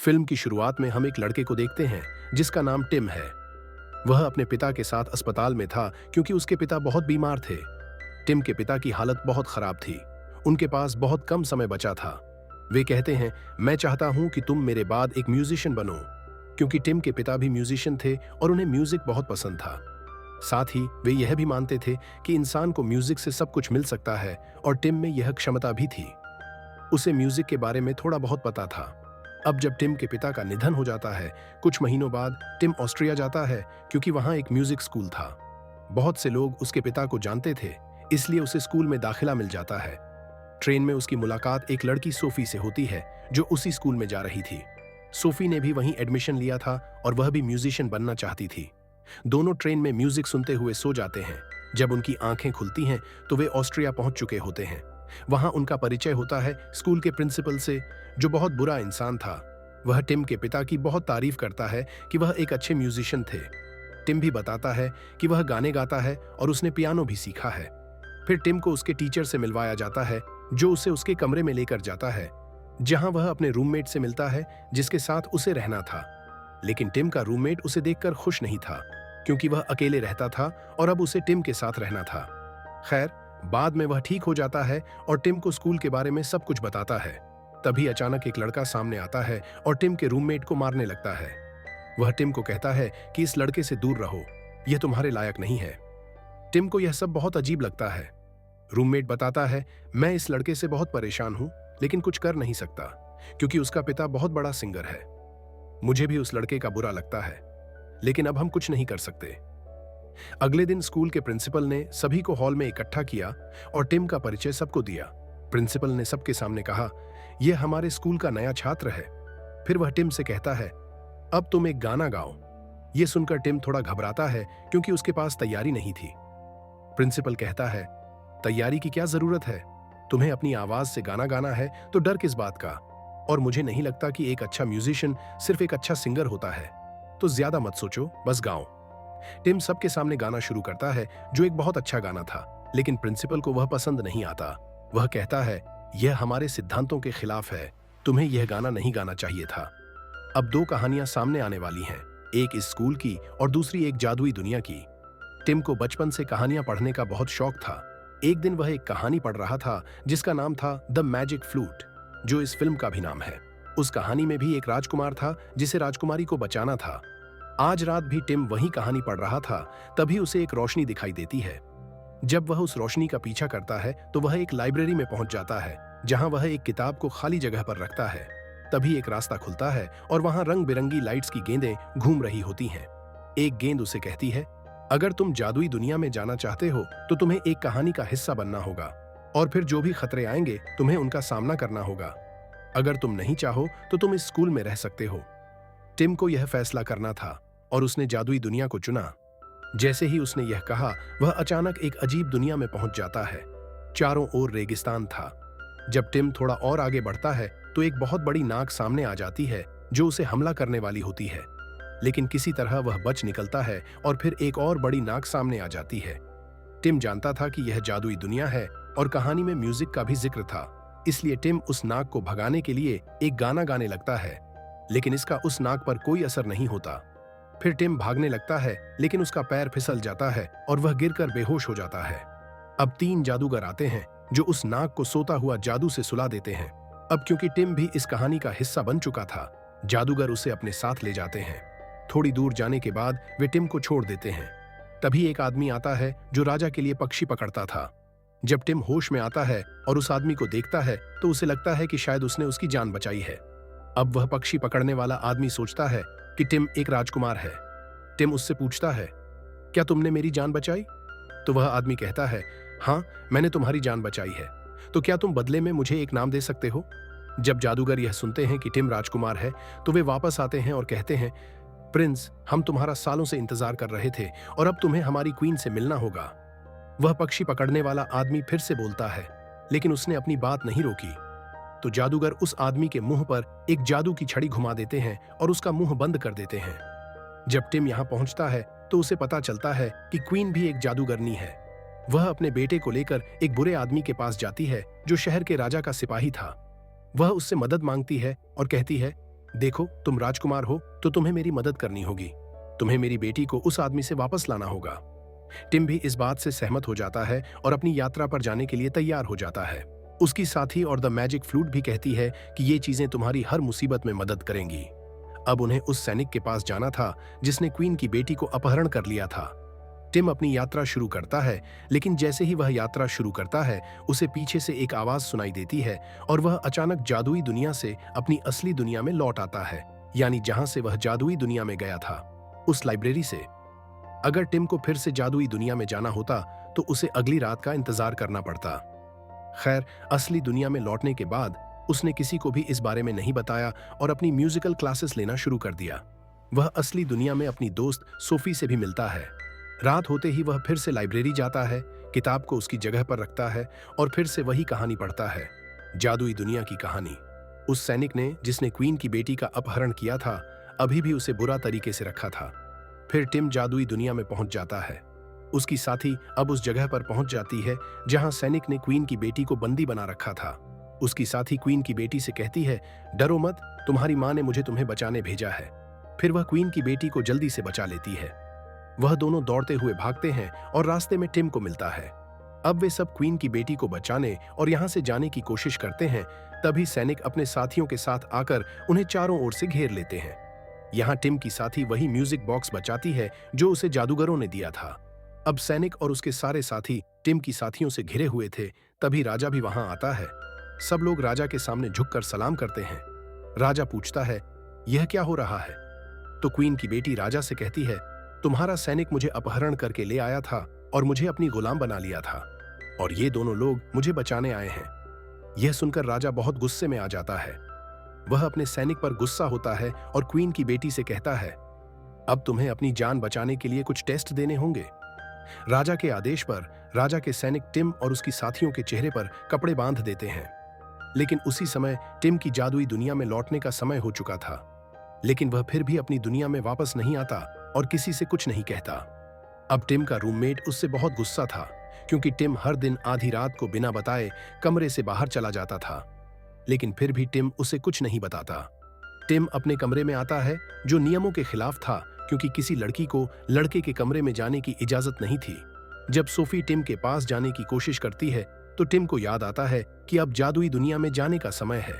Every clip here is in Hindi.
फिल्म की शुरुआत में हम एक लड़के को देखते हैं जिसका नाम टिम है। वह अपने पिता के साथ अस्पताल में था क्योंकि उसके पिता बहुत बीमार थे। टिम के पिता की हालत बहुत खराब थी। उनके पास बहुत कम समय बचा था। वे कहते हैं, मैं चाहता हूं कि तुम मेरे बाद एक म्यूजिशियन बनो, क्योंकि टिम के पिता भी म्यूजिशियन थे और उन्हें म्यूजिक बहुत पसंद था। साथ ही वे यह भी मानते थे कि इंसान को म्यूजिक से सब कुछ मिल सकता है और टिम में यह क्षमता भी थी। उसे म्यूजिक के बारे में थोड़ा बहुत पता था। अब जब टिम के पिता का निधन हो जाता है, कुछ महीनों बाद टिम ऑस्ट्रिया जाता है क्योंकि वहां एक म्यूजिक स्कूल था। बहुत से लोग उसके पिता को जानते थे, इसलिए उसे स्कूल में दाखिला मिल जाता है। ट्रेन में उसकी मुलाकात एक लड़की सोफी से होती है जो उसी स्कूल में जा रही थी। सोफी ने भी वहीं एडमिशन लिया था और वह भी म्यूजिशियन बनना चाहती थी। दोनों ट्रेन में म्यूजिक सुनते हुए सो जाते हैं। जब उनकी आंखें खुलती हैं तो वे ऑस्ट्रिया पहुंच चुके होते हैं। वहां उनका परिचय होता है स्कूल के प्रिंसिपल से, जो बहुत बुरा इंसान था। वह टिम के पिता की बहुत तारीफ करता है कि वह एक अच्छे म्यूजिशियन थे। टिम भी बताता है कि वह गाने गाता है और उसने पियानो भी सीखा है। फिर टिम को उसके टीचर से मिलवाया जाता है, जो उसे उसके कमरे में लेकर जाता है, जहां वह अपने रूममेट से मिलता है जिसके साथ उसे रहना था। लेकिन टिम का रूममेट उसे देखकर खुश नहीं था, क्योंकि वह अकेले रहता था और अब उसे टिम के साथ रहना था। खैर, बाद में वह ठीक हो जाता है और टिम को स्कूल के बारे में सब कुछ बताता है। तभी अचानक एक लड़का सामने आता है और टिम के रूममेट को मारने लगता है। वह टिम को कहता है कि इस लड़के से दूर रहो, यह तुम्हारे लायक नहीं है। टिम को यह सब बहुत अजीब लगता है। रूममेट बताता है, मैं इस लड़के से बहुत परेशान हूं, लेकिन कुछ कर नहीं सकता क्योंकि उसका पिता बहुत बड़ा सिंगर है। मुझे भी उस लड़के का बुरा लगता है, लेकिन अब हम कुछ नहीं कर सकते। अगले दिन स्कूल के प्रिंसिपल ने सभी को हॉल में इकट्ठा किया और टिम का परिचय सबको दिया। प्रिंसिपल ने सबके सामने कहा, यह हमारे स्कूल का नया छात्र है। फिर वह टिम से कहता है, अब तुम एक गाना गाओ। यह सुनकर टिम थोड़ा घबराता है क्योंकि उसके पास तैयारी नहीं थी। प्रिंसिपल कहता है, तैयारी की क्या जरूरत है? तुम्हें अपनी आवाज से गाना गाना है तो डर किस बात का? और मुझे नहीं लगता कि एक अच्छा म्यूजिशियन सिर्फ एक अच्छा सिंगर होता है, तो ज्यादा मत सोचो, बस गाओ। टिम सबके सामने गाना शुरू करता है, जो एक बहुत अच्छा गाना था, लेकिन प्रिंसिपल को वह पसंद नहीं आता। वह कहता है, यह हमारे सिद्धांतों के खिलाफ है, तुम्हें यह गाना नहीं गाना चाहिए था। अब दो कहानियां सामने आने वाली हैं, एक इस स्कूल की और दूसरी एक जादुई दुनिया की। टिम को बचपन से कहानियां पढ़ने का बहुत शौक था। एक दिन वह एक कहानी पढ़ रहा था जिसका नाम था द मैजिक फ्लूट, जो इस फिल्म का भी नाम है। उस कहानी में भी एक राजकुमार था जिसे राजकुमारी को बचाना था। आज रात भी टिम वही कहानी पढ़ रहा था, तभी उसे एक रोशनी दिखाई देती है। जब वह उस रोशनी का पीछा करता है तो वह एक लाइब्रेरी में पहुंच जाता है, जहां वह एक किताब को खाली जगह पर रखता है। तभी एक रास्ता खुलता है और वहां रंग बिरंगी लाइट्स की गेंदें घूम रही होती हैं। एक गेंद उसे कहती है, अगर तुम जादुई दुनिया में जाना चाहते हो तो तुम्हें एक कहानी का हिस्सा बनना होगा, और फिर जो भी खतरे आएंगे तुम्हें उनका सामना करना होगा। अगर तुम नहीं चाहो तो तुम इस स्कूल में रह सकते हो। टिम को यह फैसला करना था और उसने जादुई दुनिया को चुना। जैसे ही उसने यह कहा, वह अचानक एक अजीब दुनिया में पहुंच जाता है। चारों ओर रेगिस्तान था। जब टिम थोड़ा और आगे बढ़ता है तो एक बहुत बड़ी नाग सामने आ जाती है जो उसे हमला करने वाली होती है, लेकिन किसी तरह वह बच निकलता है और फिर एक और बड़ी नाग सामने आ जाती है। टिम जानता था कि यह जादुई दुनिया है और कहानी में म्यूजिक का भी जिक्र था, इसलिए टिम उस नाग को भगाने के लिए एक गाना गाने लगता है, लेकिन इसका उस नाग पर कोई असर नहीं होता। फिर टिम भागने लगता है, लेकिन उसका पैर फिसल जाता है और वह गिरकर बेहोश हो जाता है। अब 3 जादूगर आते हैं जो उस नाग को सोता हुआ जादू से सुला देते हैं। अब क्योंकि टिम भी इस कहानी का हिस्सा बन चुका था, जादूगर उसे अपने साथ ले जाते हैं। थोड़ी दूर जाने के बाद वे टिम को छोड़ देते हैं। तभी एक आदमी आता है जो राजा के लिए पक्षी पकड़ता था। जब टिम होश में आता है और उस आदमी को देखता है तो उसे लगता है कि शायद उसने उसकी जान बचाई है। अब वह पक्षी पकड़ने वाला आदमी सोचता है कि टिम एक राजकुमार है। टिम उससे पूछता है, क्या तुमने मेरी जान बचाई? तो वह आदमी कहता है, हाँ, मैंने तुम्हारी जान बचाई है। तो क्या तुम बदले में मुझे एक नाम दे सकते हो? जब जादूगर यह सुनते हैं कि टिम राजकुमार है तो वे वापस आते हैं और कहते हैं, प्रिंस, हम तुम्हारा सालों से इंतजार कर रहे थे और अब तुम्हें हमारी क्वीन से मिलना होगा। वह पक्षी पकड़ने वाला आदमी फिर से बोलता है, लेकिन उसने अपनी बात नहीं रोकी। तो जादूगर उस आदमी के मुंह पर एक जादू की छड़ी घुमा देते हैं और उसका मुंह बंद कर देते हैं। जब टिम यहां पहुंचता है तो उसे पता चलता है कि क्वीन भी एक जादूगरनी है। वह अपने बेटे को लेकर एक बुरे आदमी के पास जाती है जो शहर के राजा का सिपाही था। वह उससे मदद मांगती है और कहती है, देखो, तुम राजकुमार हो तो तुम्हें मेरी मदद करनी होगी। तुम्हें मेरी बेटी को उस आदमी से वापस लाना होगा। टिम भी इस बात से सहमत हो जाता है और अपनी यात्रा पर जाने के लिए तैयार हो जाता है। उसकी साथी और द मैजिक फ्लूट भी कहती है कि ये चीजें तुम्हारी हर मुसीबत में मदद करेंगी। अब उन्हें उस सैनिक के पास जाना था जिसने क्वीन की बेटी को अपहरण कर लिया था। टिम अपनी यात्रा शुरू करता है, लेकिन जैसे ही वह यात्रा शुरू करता है उसे पीछे से एक आवाज सुनाई देती है और वह अचानक जादुई दुनिया से अपनी असली दुनिया में लौट आता है, यानी जहां से वह जादुई दुनिया में गया था, उस लाइब्रेरी से। अगर टिम को फिर से जादुई दुनिया में जाना होता तो उसे अगली रात का इंतजार करना पड़ता। खैर, असली दुनिया में लौटने के बाद उसने किसी को भी इस बारे में नहीं बताया और अपनी म्यूजिकल क्लासेस लेना शुरू कर दिया। वह असली दुनिया में अपनी दोस्त सोफी से भी मिलता है। रात होते ही वह फिर से लाइब्रेरी जाता है, किताब को उसकी जगह पर रखता है और फिर से वही कहानी पढ़ता है, जादुई दुनिया की कहानी। उस सैनिक ने जिसने क्वीन की बेटी का अपहरण किया था अभी भी उसे बुरा तरीके से रखा था। फिर टिम जादुई दुनिया में पहुंच जाता है। उसकी साथी अब उस जगह पर पहुंच जाती है जहां सैनिक ने क्वीन की बेटी को बंदी बना रखा था। उसकी साथी क्वीन की बेटी से कहती है, डरो मत, तुम्हारी मां ने मुझे तुम्हें बचाने भेजा है। फिर वह क्वीन की बेटी को जल्दी से बचा लेती है। वह दोनों दौड़ते हुए भागते हैं और रास्ते में टिम को मिलता है। अब वे सब क्वीन की बेटी को बचाने और यहां से जाने की कोशिश करते हैं। तभी सैनिक अपने साथियों के साथ आकर उन्हें चारों ओर से घेर लेते हैं। यहाँ टिम की साथी वही म्यूजिक बॉक्स बचाती है जो उसे जादूगरों ने दिया था। अब सैनिक और उसके सारे साथी टिम की साथियों से घिरे हुए थे। तभी राजा भी वहां आता है। सब लोग राजा के सामने झुककर सलाम करते हैं। राजा पूछता है, यह क्या हो रहा है? तो क्वीन की बेटी राजा से कहती है, तुम्हारा सैनिक मुझे अपहरण करके ले आया था और मुझे अपनी गुलाम बना लिया था, और ये दोनों लोग मुझे बचाने आए हैं। यह सुनकर राजा बहुत गुस्से में आ जाता है। वह अपने सैनिक पर गुस्सा होता है और क्वीन की बेटी से कहता है, अब तुम्हें अपनी जान बचाने के लिए कुछ टेस्ट देने होंगे। राजा के आदेश पर राजा के सैनिक टिम और उसकी साथियों के चेहरे पर कपड़े बांध देते हैं। लेकिन उसी समय टिम की जादुई दुनिया में लौटने का समय हो चुका था। लेकिन वह फिर भी अपनी दुनिया में वापस नहीं आता और किसी से कुछ नहीं कहता। अब टिम का रूममेट उससे बहुत गुस्सा था, क्योंकि टिम हर दिन आधी रात को बिना बताए कमरे से बाहर चला जाता था। लेकिन फिर भी टिम उसे कुछ नहीं बताता। टिम अपने कमरे में आता है, जो नियमों के खिलाफ था, क्योंकि किसी लड़की को लड़के के कमरे में जाने की इजाजत नहीं थी। जब सोफी टिम के पास जाने की कोशिश करती है तो टिम को याद आता है कि अब जादुई दुनिया में जाने का समय है।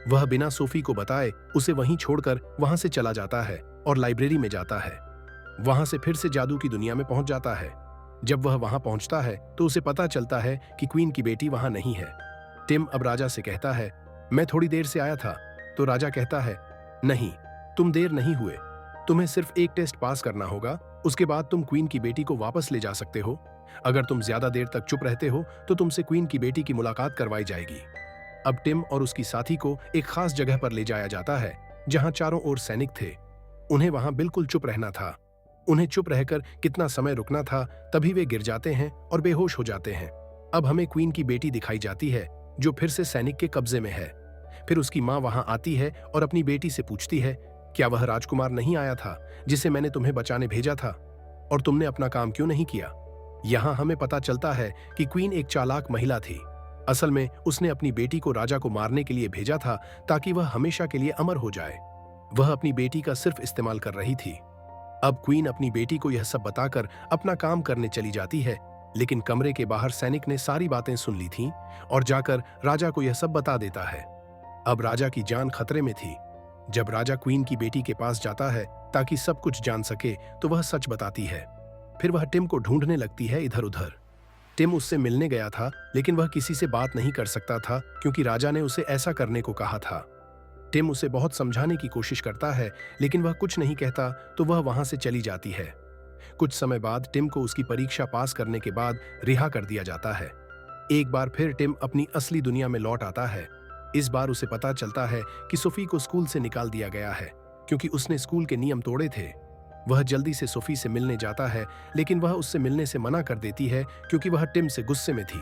वह बिना सोफी को बताए उसे वहीं छोड़कर वहां से चला जाता है और लाइब्रेरी में जाता है। वहां से फिर से जादू की दुनिया में पहुंच जाता है। जब वह वहां पहुंचता है तो उसे पता चलता है कि क्वीन की बेटी वहां नहीं है। टिम अब राजा से कहता है, मैं थोड़ी देर से आया था। तो राजा कहता है, नहीं, तुम देर नहीं हुए। तुम्हें सिर्फ एक टेस्ट पास करना होगा, उसके बाद तुम क्वीन की बेटी को वापस ले जा सकते हो। अगर तुम ज्यादा देर तक चुप रहते हो तो तुमसे क्वीन की बेटी की मुलाकात करवाई जाएगी। अब टिम और उसकी साथी को एक खास जगह पर ले जाया जाता है जहां चारों ओर सैनिक थे। उन्हें वहां बिल्कुल चुप रहना था। उन्हें चुप रहकर कितना समय रुकना था, तभी वे गिर जाते हैं और बेहोश हो जाते हैं। अब हमें क्वीन की बेटी दिखाई जाती है, जो फिर से सैनिक के कब्जे में है। फिर उसकी मां वहां आती है और अपनी बेटी से पूछती है, क्या वह राजकुमार नहीं आया था जिसे मैंने तुम्हें बचाने भेजा था, और तुमने अपना काम क्यों नहीं किया? यहाँ हमें पता चलता है कि क्वीन एक चालाक महिला थी। असल में उसने अपनी बेटी को राजा को मारने के लिए भेजा था, ताकि वह हमेशा के लिए अमर हो जाए। वह अपनी बेटी का सिर्फ इस्तेमाल कर रही थी। अब क्वीन अपनी बेटी को यह सब बताकर अपना काम करने चली जाती है, लेकिन कमरे के बाहर सैनिक ने सारी बातें सुन ली थीं और जाकर राजा को यह सब बता देता है। अब राजा की जान खतरे में थी। जब राजा क्वीन की बेटी के पास जाता है ताकि सब कुछ जान सके, तो वह सच बताती है। फिर वह टिम को ढूंढने लगती है इधर उधर। टिम उससे मिलने गया था, लेकिन वह किसी से बात नहीं कर सकता था, क्योंकि राजा ने उसे ऐसा करने को कहा था। टिम उसे बहुत समझाने की कोशिश करता है, लेकिन वह कुछ नहीं कहता, तो वह वहां से चली जाती है। कुछ समय बाद टिम को उसकी परीक्षा पास करने के बाद रिहा कर दिया जाता है। एक बार फिर टिम अपनी असली दुनिया में लौट आता है। इस बार उसे पता चलता है कि सोफी को स्कूल से निकाल दिया गया है, क्योंकि उसने स्कूल के नियम तोड़े थे। वह जल्दी से सोफी से मिलने जाता है, लेकिन वह उससे मिलने से मना कर देती है, क्योंकि वह टिम से गुस्से में थी।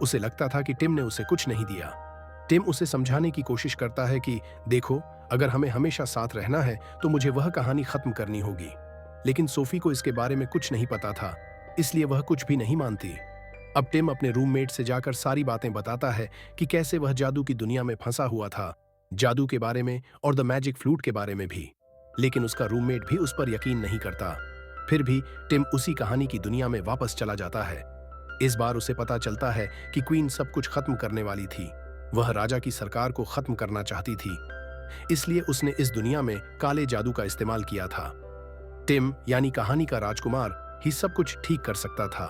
उसे लगता था कि टिम ने उसे कुछ नहीं दिया। टिम उसे समझाने की कोशिश करता है कि देखो, अगर हमें हमेशा साथ रहना है तो मुझे वह कहानी खत्म करनी होगी। लेकिन सोफी को इसके बारे में कुछ नहीं पता था, इसलिए वह कुछ भी नहीं मानती। अब टिम अपने रूममेट से जाकर सारी बातें बताता है कि कैसे वह जादू की दुनिया में फंसा हुआ था, जादू के बारे में और द मैजिक फ्लूट के बारे में भी। लेकिन उसका रूममेट भी उस पर यकीन नहीं करता। फिर भी टिम उसी कहानी की दुनिया में वापस चला जाता है। इस बार उसे पता चलता है कि क्वीन सब कुछ खत्म करने वाली थी। वह राजा की सरकार को खत्म करना चाहती थी, इसलिए उसने इस दुनिया में काले जादू का इस्तेमाल किया था। टिम यानी कहानी का राजकुमार ही सब कुछ ठीक कर सकता था।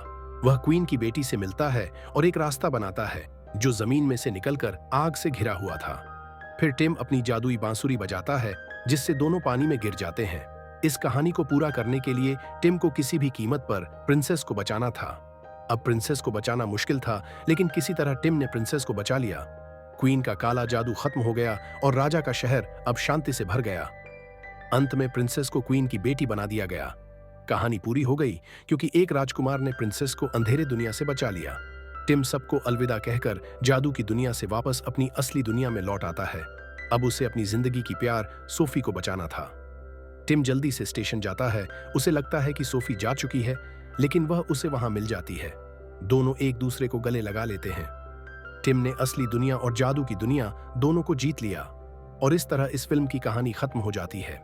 वह क्वीन की बेटी से मिलता है और एक रास्ता बनाता है जो जमीन में से निकलकर आग से घिरा हुआ था। फिर टिम अपनी जादुई बांसुरी बजाता है जिससे दोनों पानी में गिर जाते हैं। इस कहानी को पूरा करने के लिए टिम को किसी भी कीमत पर प्रिंसेस को बचाना था। अब प्रिंसेस को बचाना मुश्किल था, लेकिन किसी तरह टिम ने प्रिंसेस को बचा लिया। क्वीन का काला जादू खत्म हो गया और राजा का शहर अब शांति से भर गया। अंत में प्रिंसेस को क्वीन की बेटी बना दिया गया। कहानी पूरी हो गई क्योंकि एक राजकुमार ने प्रिंसेस को अंधेरे दुनिया से बचा लिया। टिम सबको अलविदा कहकर जादू की दुनिया से वापस अपनी असली दुनिया में लौट आता है। अब उसे अपनी जिंदगी की प्यार सोफी को बचाना था। टिम जल्दी से स्टेशन जाता है। उसे लगता है कि सोफी जा चुकी है, लेकिन वह उसे वहां मिल जाती है। दोनों एक दूसरे को गले लगा लेते हैं। टिम ने असली दुनिया और जादू की दुनिया दोनों को जीत लिया और इस तरह इस फिल्म की कहानी खत्म हो जाती है।